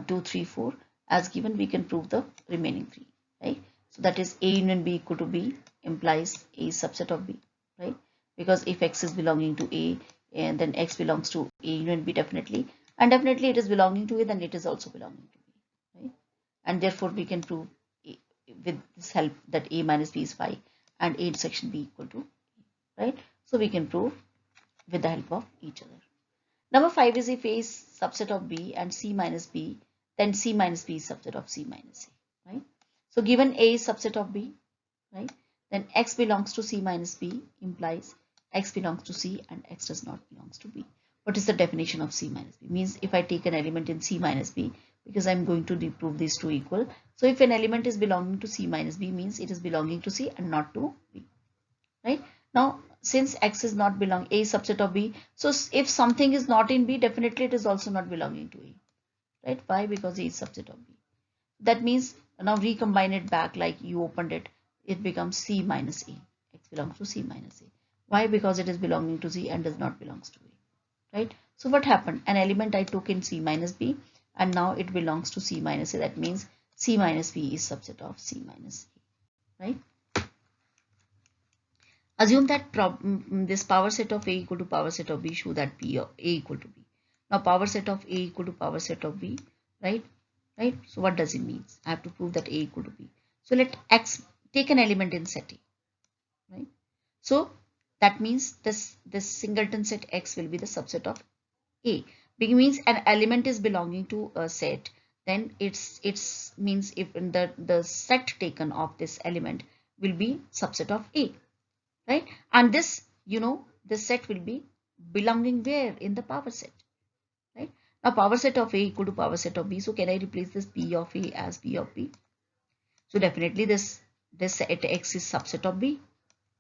2, 3, 4 as given, we can prove the remaining three, right? So that is A union B equal to B implies A is subset of B, right? Because if X is belonging to A, and then X belongs to A union B definitely, and definitely it is belonging to A, then it is also belonging to B, right? And therefore we can prove with this help that A minus B is 5 and A intersection B equal to A, right? So we can prove with the help of each other. Number 5 is if A is subset of B and C minus B, then C minus B is subset of C minus A, right? So given A is subset of B, right, then X belongs to C minus B implies X belongs to C and X does not belongs to B. What is the definition of C minus B? Means if I take an element in C minus B, because I'm going to prove these two equal. So if an element is belonging to C minus B, means it is belonging to C and not to B, right? Now since X is not belong, A is subset of B, so if something is not in B, definitely it is also not belonging to A, right? Why? Because A is subset of B. That means now recombine it back, like you opened it, it becomes C minus A. X belongs to C minus A. Why? Because it is belonging to C and does not belongs to A, right? So what happened? An element I took in C minus B and now it belongs to C minus A. That means C minus B is subset of C minus A, right? Assume that this power set of A equal to power set of B, show that P of A equal to B. Now power set of A equal to power set of B, right? Right? So what does it mean? I have to prove that A equal to B. So let X take an element in set A, right? So that means this singleton set X will be the subset of A. Which means an element is belonging to a set, then it's means if in the set taken of this element will be subset of A, right? And this, you know, this set will be belonging where? In the power set, right? Now power set of A equal to power set of B. So can I replace this P of A as P of B? So definitely this set X is subset of B,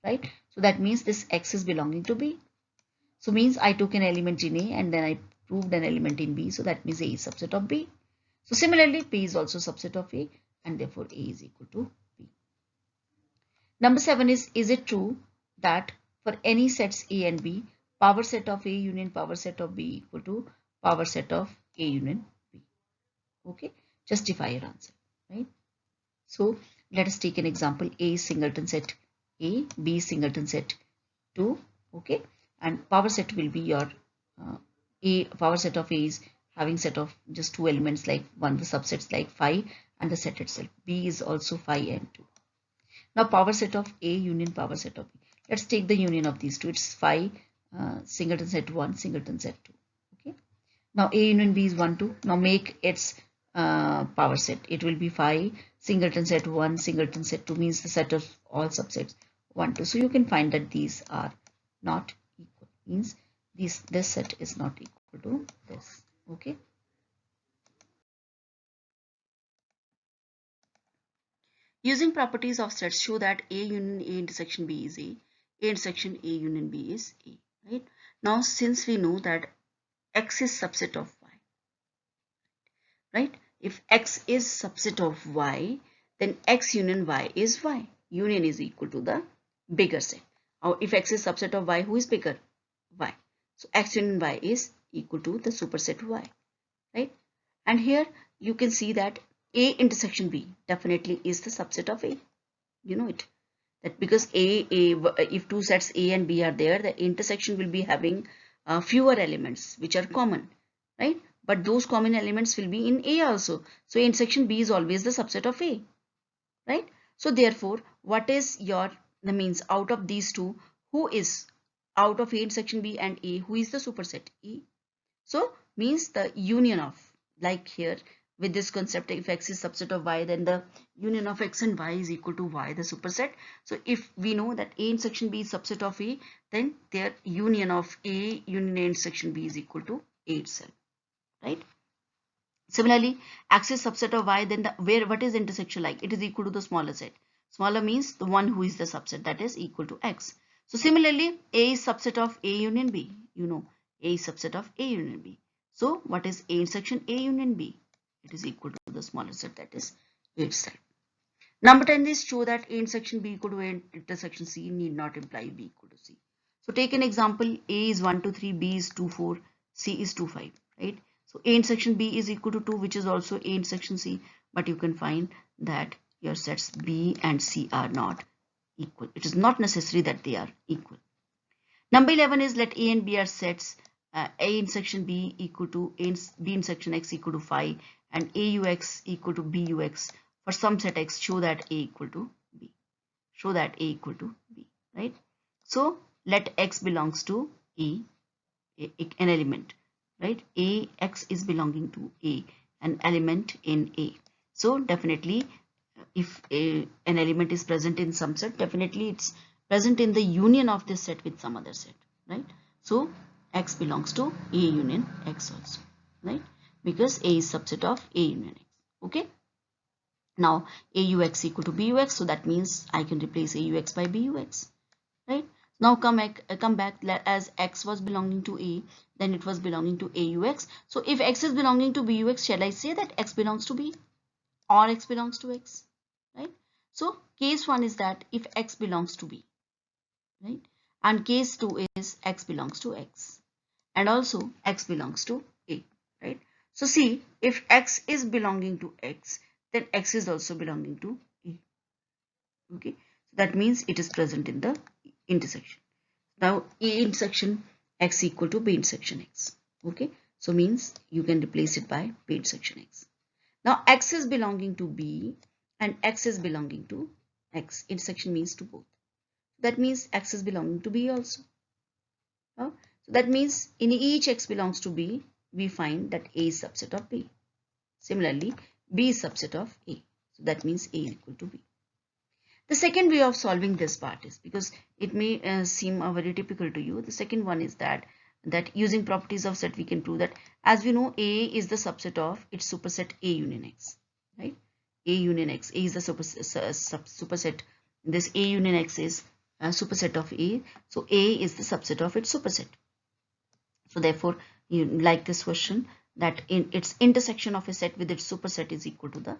right? So that means this X is belonging to B. So means I took an element in A and then I proved an element in B. So that means A is subset of B. So similarly, P is also subset of A and therefore A is equal to B. Number 7 is it true that for any sets A and B, power set of A union power set of B equal to power set of A union B? Okay, justify your answer, right? So let us take an example. A singleton set A, B singleton set 2, okay, and power set will be your A. Power set of A is having set of just two elements, like one the subsets like phi and the set itself. B is also phi and 2. Now power set of A union power set of B. Let's take the union of these two. It's phi singleton set 1 singleton set 2. Okay. Now A union B is 1 2. Now make its power set. It will be phi singleton set 1 singleton set 2, means the set of all subsets 1 2. So you can find that these are not equal, means this set is not equal to this. Okay. Using properties of sets, show that A union A intersection B is A intersection A union B is A, right? Now since we know that X is subset of Y, right? If X is subset of Y, then X union Y is Y. Union is equal to the bigger set. Or if X is subset of Y, who is bigger? Y. So X union Y is equal to the superset Y, right? And here you can see that A intersection B definitely is the subset of A. You know it. That because if two sets A and B are there, the intersection will be having fewer elements which are common, right? But those common elements will be in A also. So intersection B is always the subset of A, right? So therefore, what is your, the means out of these two, who is out of A intersection B and A, who is the superset? E. So means the union of, like here with this concept, if X is subset of Y, then the union of X and Y is equal to Y, the superset. So if we know that A intersection B is subset of A, then their union of A union A intersection B is equal to A itself, right? Similarly, X is subset of Y, then what is the intersection like? It is equal to the smaller set. Smaller means the one who is the subset, that is equal to X. So similarly, A is subset of A union B. You know, A is subset of A union B. So what is A intersection A union B? It is equal to the smaller set, that is A itself. Number 10 is show that A intersection B equal to A intersection C need not imply B equal to C. So take an example. A is 1 2 3, B is 2 4, C is 2 5, right? So A intersection B is equal to 2, which is also A intersection C, but you can find that your sets B and C are not equal. It is not necessary that they are equal. Number 11 is let A and B are sets. A intersection B equal to B intersection X equal to phi and AUX equal to BUX. For some set X, show that A equal to B. Show that A equal to B, right? So let X belongs to an element, right? X is belonging to A, an element in A. So definitely if an element is present in some set, definitely it's present in the union of this set with some other set, right? So X belongs to A union X also, right? Because A is subset of A union X, okay? Now AUX equal to BUX, so that means I can replace AUX by BUX, right? Now come back, as X was belonging to A, then it was belonging to AUX. So if X is belonging to BUX, shall I say that X belongs to B or X belongs to X, right? So case 1 is that if X belongs to B, right? And case 2 is X belongs to X and also X belongs to A, right? So see, if X is belonging to X, then X is also belonging to A, okay? So that means it is present in the intersection. Now A intersection X equal to B intersection X, okay? So means you can replace it by B intersection X. Now X is belonging to B and X is belonging to X. Intersection means to both. That means X is belonging to B also. So that means in each X belongs to B, we find that A is subset of B. Similarly, B is subset of A. So that means A is equal to B. The second way of solving this part is, because it may seem very typical to you, the second one is that using properties of set we can prove that, as we know, A is the subset of its superset A union X, right? A union X, A is the superset, this A union X is a superset of A, so A is the subset of its superset. So therefore, you like this question, that in its intersection of a set with its superset is equal to the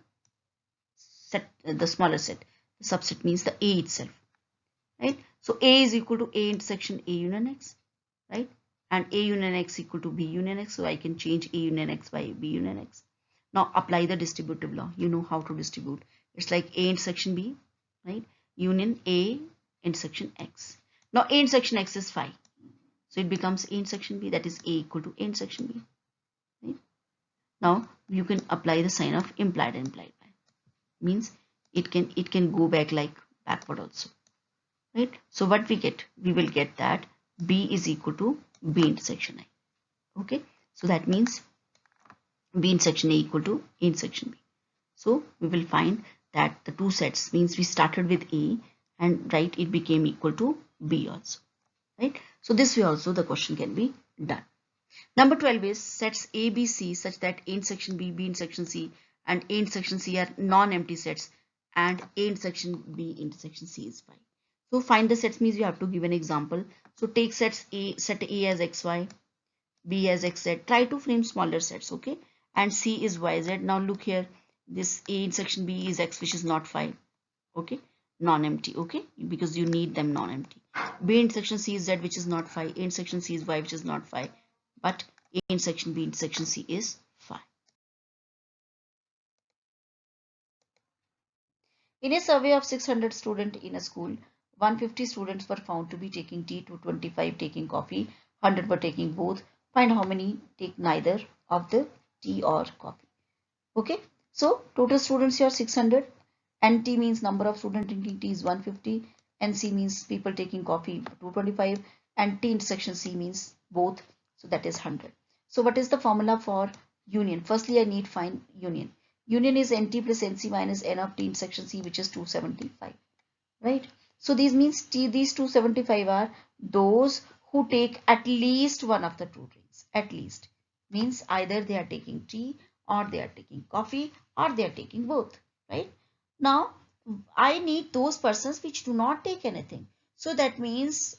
set, the smaller set. The subset means the A itself, right? So A is equal to A intersection A union X, right? And A union X equal to B union X. So I can change A union X by B union X. Now apply the distributive law. You know how to distribute. It's like A intersection B, right? Union A intersection X. Now A intersection X is phi. So it becomes A intersection B, that is A equal to A intersection B. Right? Now you can apply the sign of implied and implied by. Means it can go back like backward also. Right? So what we get? We will get that B is equal to B intersection I. Okay? So that means B intersection A equal to A intersection B. So we will find that the two sets, means we started with A and right, it became equal to B also. Right? So this way also the question can be done. Number 12 is sets A, B, C such that A intersection B, B intersection C and A intersection C are non-empty sets and A intersection B intersection C is phi. So find the sets means you have to give an example. So take set A as XY, B as XZ. Try to frame smaller sets, okay? And C is YZ. Now look here, this A intersection B is X, which is not phi, okay? Non-empty, okay? Because you need them non-empty. B intersection C is Z, which is not phi. A intersection C is Y, which is not phi. But A intersection B intersection C is phi. In a survey of 600 students in a school, 150 students were found to be taking tea, 225 taking coffee, 100 were taking both. Find how many take neither of the tea or coffee. Okay, so total students here 600. NT means number of students drinking tea is 150. NC means people taking coffee 225. And T intersection C means both. So that is 100. So what is the formula for union? Firstly, I need find union. Union is NT plus NC minus N of T intersection C, which is 275. Right? So these means these 275 are those who take at least one of the two drinks. At least means either they are taking tea or they are taking coffee or they are taking both. Right? Now I need those persons which do not take anything. So that means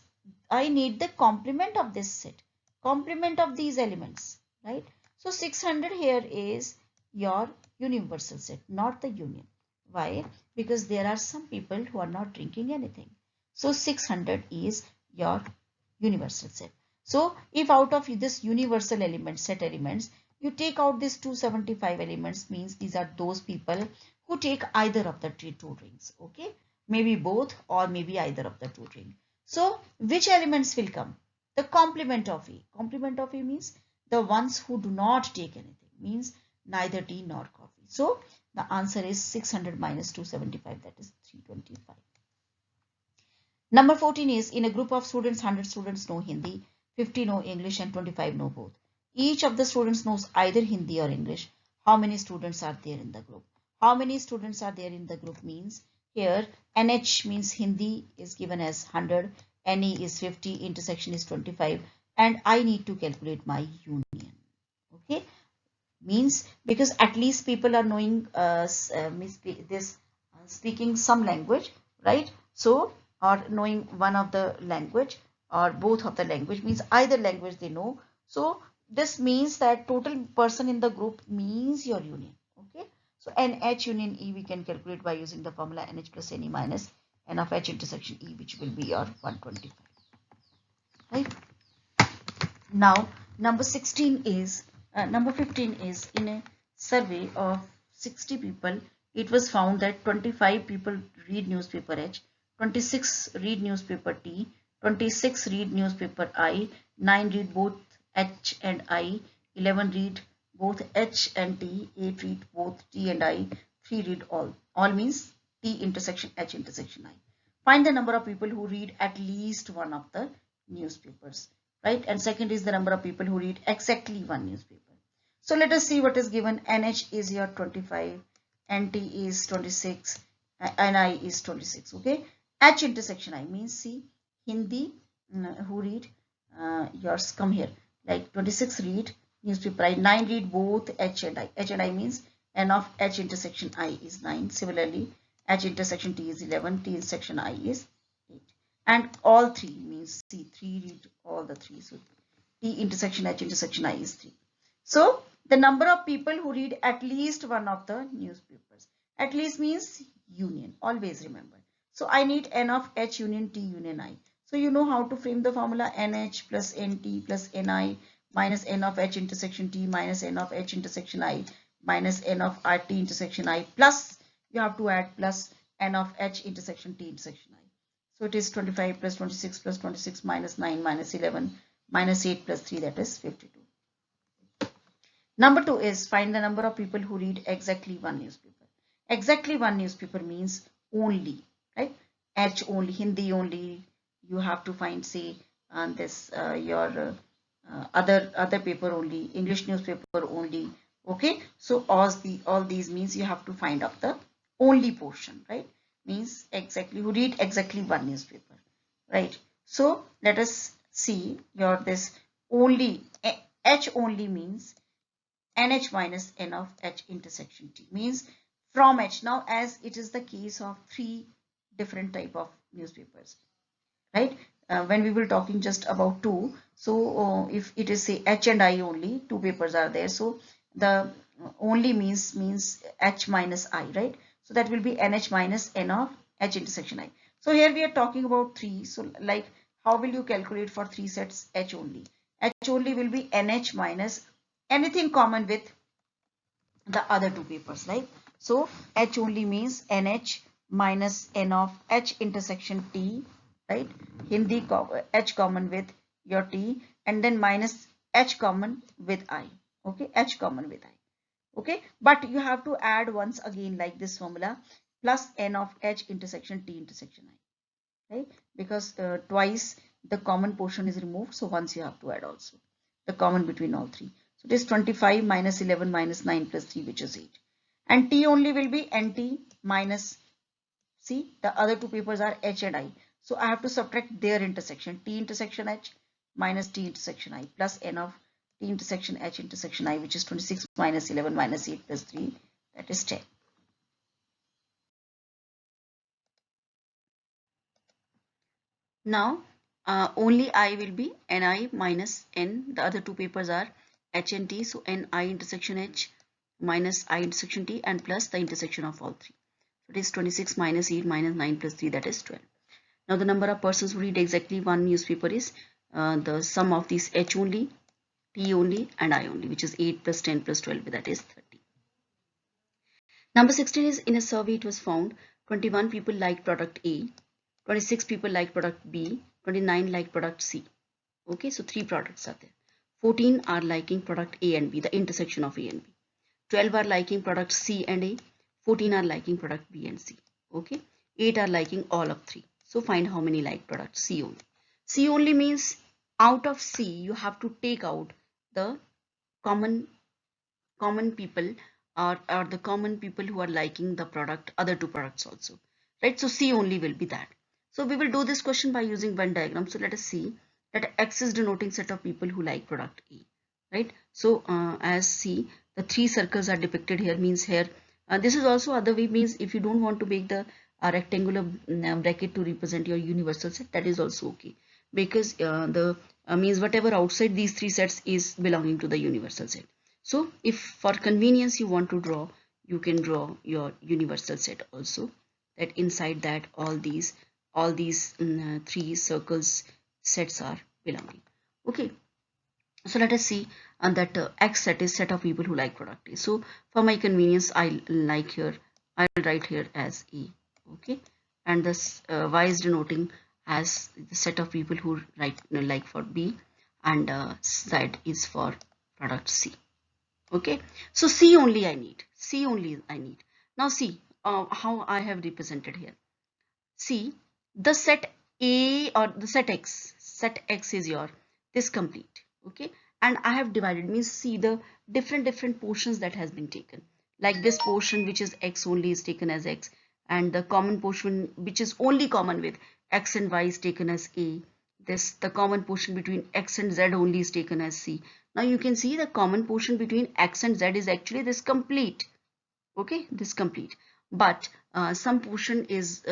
I need the complement of this set, complement of these elements. Right? So 600 here is your universal set, not the union. Why? Because there are some people who are not drinking anything. So 600 is your universal set. So if out of this universal element, set elements, you take out these 275 elements, means these are those people who take either of the two drinks. Okay, maybe both or maybe either of the two drinks. So which elements will come? The complement of A. Complement of A means the ones who do not take anything, means neither tea nor coffee. So the answer is 600 minus 275, that is 325. Number 14 is, in a group of students, 100 students know Hindi, 50 know English and 25 know both. Each of the students knows either Hindi or English. How many students are there in the group? How many students are there in the group means, here NH means Hindi is given as 100, NE is 50, intersection is 25, and I need to calculate my union. Okay, means because at least people are knowing speaking some language, right? So or knowing one of the language or both of the language, means either language they know. So this means that total person in the group means your union. Okay, so NH union E we can calculate by using the formula NH plus NE minus N of H intersection E, which will be your 125. Right? Now number 16 is number 15 is, in a survey of 60 people, it was found that 25 people read newspaper H, 26 read newspaper T, 26 read newspaper I, 9 read both H and I, 11 read both H and T, 8 read both T and I, 3 read all. All means T intersection H intersection I. Find the number of people who read at least one of the newspapers, right? And second is the number of people who read exactly one newspaper. So let us see what is given. NH is here 25, NT is 26, NI is 26. Okay, H intersection I means see Hindi who read yours come here, like 26 read newspaper I, 9 read both H and I. H and I means N of H intersection I is 9. Similarly, H intersection T is 11, T intersection I is 8. And all 3 means C, 3 read all the 3. So T intersection H intersection I is 3. So the number of people who read at least one of the newspapers. At least means union, always remember. So I need N of H union T union I. So you know how to frame the formula. NH plus NT plus NI minus N of H intersection T minus N of H intersection I minus N of RT intersection I, plus you have to add plus N of H intersection T intersection I. So it is 25 plus 26 plus 26 minus 9 minus 11 minus 8 plus 3, that is 52. Number 2 is find the number of people who read exactly one newspaper. Exactly one newspaper means only, right? H only, Hindi only. You have to find, say, this your other paper only, English newspaper only. Okay, so all these means you have to find out the only portion, right? Means exactly who read exactly one newspaper, right? So let us see your this only. H only means NH minus N of H intersection T, means from H. Now as it is the case of 3 different type of newspapers, right? When we were talking just about 2, so if it is say H and I only, 2 papers are there, so the only means H minus I, right? So that will be NH minus N of H intersection I. So here we are talking about 3, so like how will you calculate for 3 sets H only? H only will be NH minus anything common with the other 2 papers, right? So H only means NH minus N of H intersection T, right? Hindi H common with your T, and then minus H common with I. Okay, H common with I. Okay, but you have to add once again like this formula, plus N of H intersection T intersection I, right? Because twice the common portion is removed, so once you have to add also the common between all 3. So it is 25 minus 11 minus 9 plus 3, which is 8. And T only will be NT minus, see, the other 2 papers are H and I. So I have to subtract their intersection, T intersection H minus T intersection I, plus N of T intersection H intersection I, which is 26 minus 11 minus 8 plus 3, that is 10. Now only I will be Ni minus N. The other 2 papers are H and T. So Ni intersection H minus I intersection T and plus the intersection of all 3. So it is 26 minus 8 minus 9 plus 3, that is 12. Now the number of persons who read exactly one newspaper is the sum of these H only, T only and I only, which is 8 plus 10 plus 12, that is 30. Number 16 is in a survey it was found 21 people like product A, 26 people like product B, 29 like product C. Okay, so 3 products are there. 14 are liking product A and B, the intersection of A and B. 12 are liking product C and A. 14 are liking product B and C. Okay, 8 are liking all of 3. So find how many like product C only. C only means out of C you have to take out the common people or the common people who are liking the product, other 2 products also, right? So C only will be that. So we will do this question by using Venn diagram. So let us see that X is denoting set of people who like product A, right? So as C, the 3 circles are depicted here, means here this is also other way, means if you don't want to make the rectangular bracket to represent your universal set, that is also okay, because the means whatever outside these 3 sets is belonging to the universal set. So if for convenience you want to draw, you can draw your universal set also, that inside that all these 3 circles sets are belonging. Okay, so let us see that X set is set of people who like product A. So for my convenience I like here, I'll write here as A. Okay, and this Y is denoting as the set of people who like for B, and Z is for product C. Okay, so C only I need. Now see, how I have represented here. See, the set A or the set X is your this complete, okay, and I have divided, means see the different portions that has been taken, like this portion which is X only is taken as X, and the common portion which is only common with X and Y is taken as A. This, the common portion between X and Z only is taken as C. Now you can see the common portion between X and Z is actually this complete, okay, this complete, but some portion is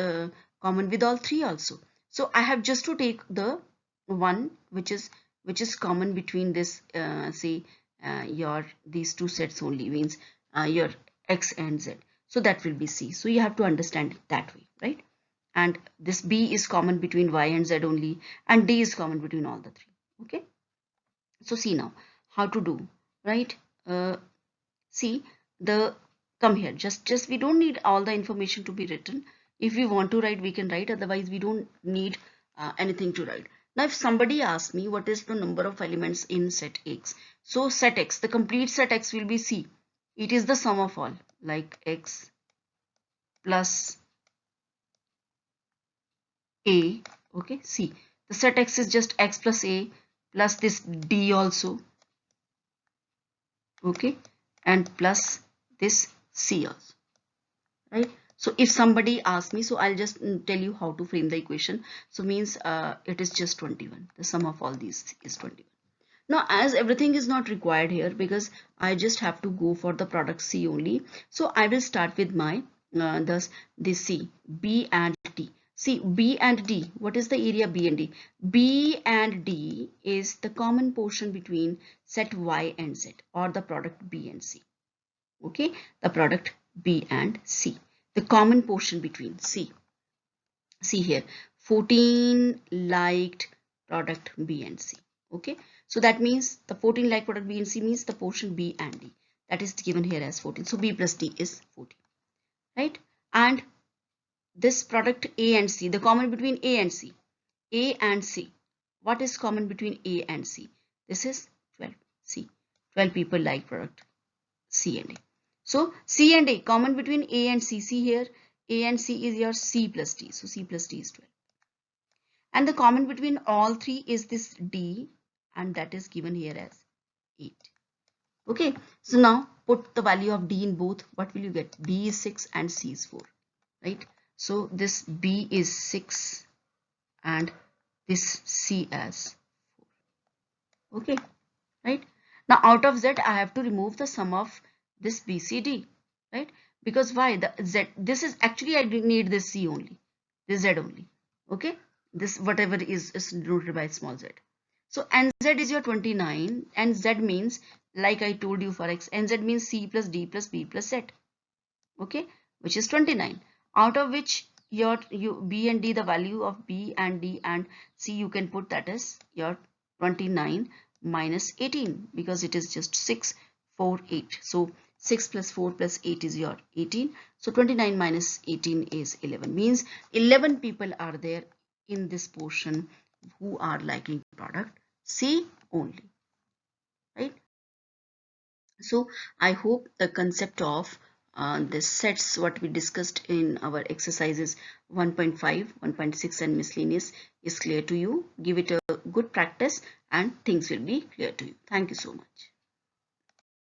common with all three also. So I have just to take the one which is common between this say your these two sets only, means your X and Z, so that will be C. So you have to understand it that way, right? And this B is common between Y and Z only, and D is common between all the three. Okay, so see now how to do, right? See the, come here, just we don't need all the information to be written. If we want to write, we can write, otherwise we don't need anything to write. Now if somebody asks me what is the number of elements in set X, so set X, the complete set X will be C. It is the sum of all, like X plus A, okay, C. The set X is just X plus A plus this D also, okay, and plus this C also, right? So if somebody asks me, so I'll just tell you how to frame the equation. So means it is just 21. The sum of all these is 21. Now as everything is not required here, because I just have to go for the product C only, so I will start with my this C, B and D. See, B and D, what is the area B and D? B and D is the common portion between set Y and Z, or the product B and C. Okay, the product B and C, the common portion between C. See here, 14 liked product B and C. Okay, so that means the 14 like product B and C means the portion B and D, that is given here as 14. So B plus D is 14, right? And this product A and C, the common between A and C. A and C, what is common between A and C? This is 12. See, 12 people like product C and A. So C and A, common between A and C. See here, A and C is your C plus D. So C plus D is 12. And the common between all three is this D, and that is given here as 8. Okay, so now put the value of D in both. What will you get? B is 6 and C is 4, right? So this B is 6 and this C as 4. Okay, right? Now out of Z I have to remove the sum of this BCD, right? Because why? The Z, this is actually, I need this C only, this Z only. Okay, this whatever is denoted by small z. So NZ is your 29, and Z means, like I told you for X, NZ means C plus D plus B plus Z. Okay, which is 29, out of which your B and D, the value of B and D and C, you can put that as your 29 minus 18, because it is just 6, 4, 8. So 6 plus 4 plus 8 is your 18. So 29 minus 18 is 11, means 11 people are there in this portion who are liking product C only, right? So I hope the concept of the sets what we discussed in our exercises 1.5, 1.6 and miscellaneous is clear to you. Give it a good practice and things will be clear to you. Thank you so much.